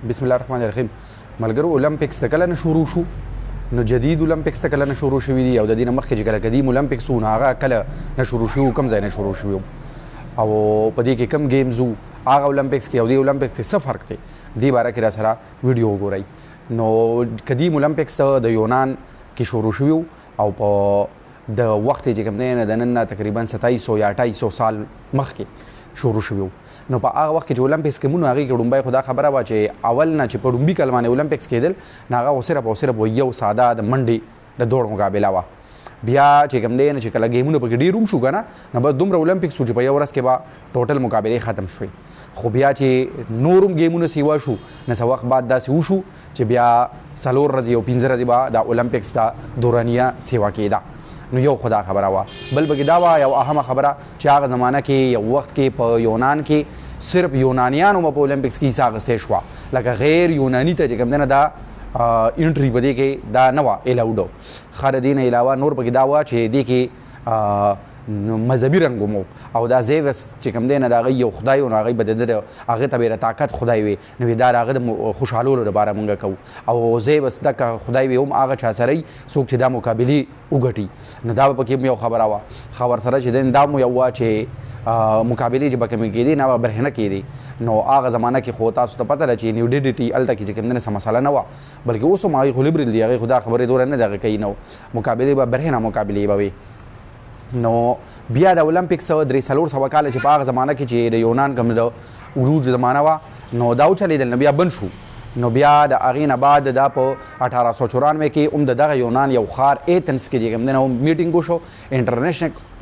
بسم الله الرحمن الرحیم. ملګرو اولمپکس ته کله نه شروع شو؟ نو جدید اولمپکس ته کله نه شروع شوي دي او د دې نه مخکې چې کله قدیم اولمپکس وو نو هغه کله نه شروع شوي، کوم ځای نه شروع شوي او په دې کې کم گیمز وو هغه اولمپکس کې او دې اولمپکس کې څه فرق دی دې باره کې را سره ویډیو وګورئ. نو قدیم اولمپکس ته د یونان کې شروع شوي او په د وخت چې کوم دی د نن نه تقریبا 2700 یا 2800 سال مخکې شروع شوي. نو په هغه وخت کې چې اولمپکس کې مونږ هغې کې ډومبی خو دا خبره وه چې اول نه چې په ډومبي کال باندې اولمپکس کېدل نو هغه خو صرف او صرف یو ساده د منډې د دوړ مقابله وه. بیا چې کوم دی نه چې کله ګیمونه پکې ډېر هم شو که نه نو بس دومره اولمپکس و چې په یو ورځ کې به ټوټل مقابلې ختم شوې. خو بیا چې نور هم ګیمونه سیوا شو نو څه وخت بعد داسې وشو چې بیا 4 ورځې او 15 ورځې به د اولمپکس د دورانیه سیوا کېده. نو یو خدا خبره وه. بل پکې دا وه یو اهمه خبره چې هغه زمانه کې یو وخت کې په یونان کې صرف یونانیانو په اولمپکس کې حصه اخیستی شوه، لکه غیر یوناني ته چې کوم دی نه دا انټري په دې کې دا نه وه الاوډ. ښه د دې نه علاوه نور پکې دا وه چې دې کې مذهبي رنګ هم او دا زیوس چې کوم دی نه د هغه یو خدای و نو هغوی به د هغې ته به یې طاقت خدای وي نو دا د هغه د خوشحالولو لپاره مونږ کوو او زیوس دغه خدای وي هم هغه چا سره وي څوک چې دا مقابلې وګټي. نو دا به پکې هم یو خبره وه. ښه ورسره چې دی دا مو یو وه چې مقابلې چې به کومې کېدې نه به برهنه کېدې. نو هغه زمانه کې خو تاسو ته پته ده چې نیوډیډیټي هلته کې چې کوم دی نه څه مسله نه وه، بلکې اوس هم هغې خو لیبرل دي، هغې خو دا خبرې دوره نه دغه کوي. نو مقابلې به برهنه مقابلې به وي. نو بیا د اولمپکس 300 کاله چې په هغه زمانه کې چې د یونان کوم د عروج زمانه وه نو دا وچلېدل، نو بیا بند شو. نو بیا د هغې نه بعد دا په 1894 کې هم د دغه یونان یو ښار ایتنس کې چې کوم دی نه میټینګ وشو،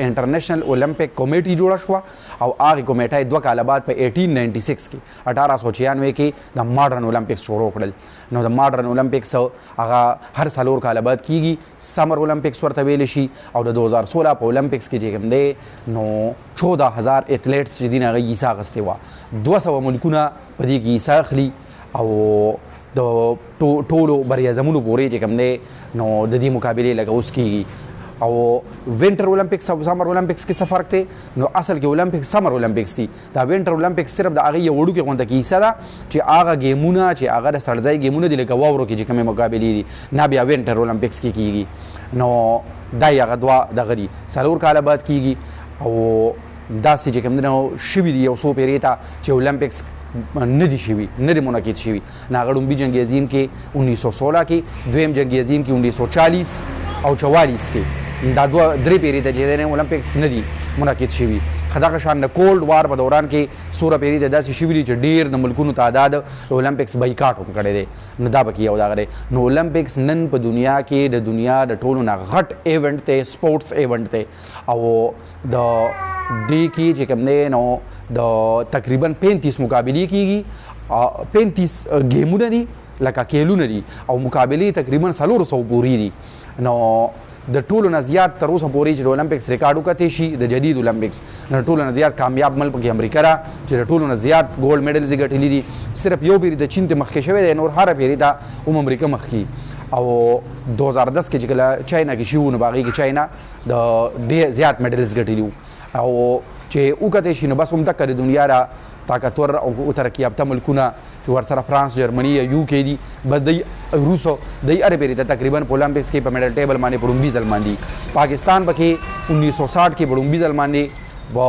انټرنیشنل اولمپک کمیټي جوړه شوه او هغې کمیټه یې 2 کاله بعد په 1896 کې 1896 کې د ماډرن اولمپکس شروع کړل. نو د ماډرن اولمپکس هغه هر 4 کاله بعد کیږي، سمر اولمپکس ورته ویلی شي او د 2016 په اولمپکس کې چې کوم دی نو 14000 ایتلیټس چې دي نه هغوی حصه اخیستې وه. 200 ملکونه په دې کې حصه اخلي او د ټولو بریاعظمونو پورې چې کوم دی نو د دې مقابلې لکه اوس کېږي. او وینټر اولمپکس او سمر اولمپکس کې څه فرق دی؟ نو اصل کې اولمپکس سمر اولمپکس دي. دا وینټر اولمپکس صرف د هغې یو وړوکې غونډه کې حصه ده چې هغه ګیمونه چې هغه د سړځای ګیمونه دي لکه واورو کې چې کومې مقابلې دي نه بیا وینټر اولمپکس کې کېږي. نو دا یې هغه 2 دغه دي 4 کاله بعد کېږي او داسې چې کوم دی نو شوي دي یو څو پیرې ته چې اولمپکس نه دي شوي، نه دي منعقد شوي. نو هغه ډومبي جنګ عظیم کې 1916 کې، دویم جنګ عظیم کې 1940 او 44 کې. دا 2-3 پیرې ته چې دی اولمپکس نه دي منعقد شوي. دغه شان د کولډ وار په دوران کې 16 پیرې ته داسې شوي دي چې ډېر د ملکونو تعداد د اولمپکس بایکاټ هم کړی دی. نو دا پکې یو دغه دی. نو اولمپکس نن په دنیا کې د دنیا د ټولو نه غټ ایونټ دی، سپورټس ایونټ دی او د دې کې چې کوم دی نو د تقریبا 35 مقابلې کېږي، 35 ګیمونه دي لکه کیلونه دي او مقابلې تقریبا 400 پورې دي. نو د ټولو نه زیات تر اوسه پورې چې د اولمپکس ریکارډ وکتی شي د جدید اولمپکس د ټولو نه زیات کامیاب ملک پکې امریکا ده چې د ټولو نه زیات ګولډ میډلز یې ګټلي دي. صرف یو پیرې د چین ته مخکې شوی دی، نور هره پیرې ته هم امریکا مخکې. او 2010 کې چې کله چاینا کې شوي نو په هغې کې چاینا د ډېر زیات میډلز ګټلي وو او چې وکتی شي نو بس همدکه د دنیا را طاقتور او ترقي یافته ملکونه چې ورسره فرانس، جرمني یا UK دي بس دی روس دی هرې پیرې ته تقریبا په اولمپکس کې په میډل ټیبل باندې په ډومبي ځل باندې. پاکستان پکې 1960 کې په ډومبي ځل باندې په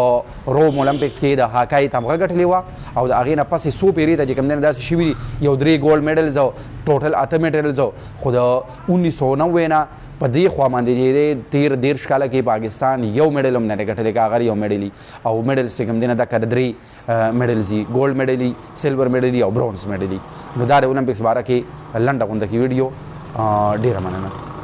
روم اولمپکس کې د هاکای تمغه ګټلې وه او د هغې نه پسې 100 پیرې ته چې کوم دی نه داسې شوي دي یو 3 ګولډ میډلز او ټوټل 8 میډلز. خو د 1990 نه په دې خوا باندې چې 13 کاله کې پاکستان یو میډل هم نه دی ګټلی که هغه یو میډل او میډلز چې کوم دی نه دکه د 3 میډلز دي، ګولډ میډل، سلور میډل او برونز میډل. نو دا د اولمپکس باره کې لنډه غونډه کې ویډیو. ډېره مننه.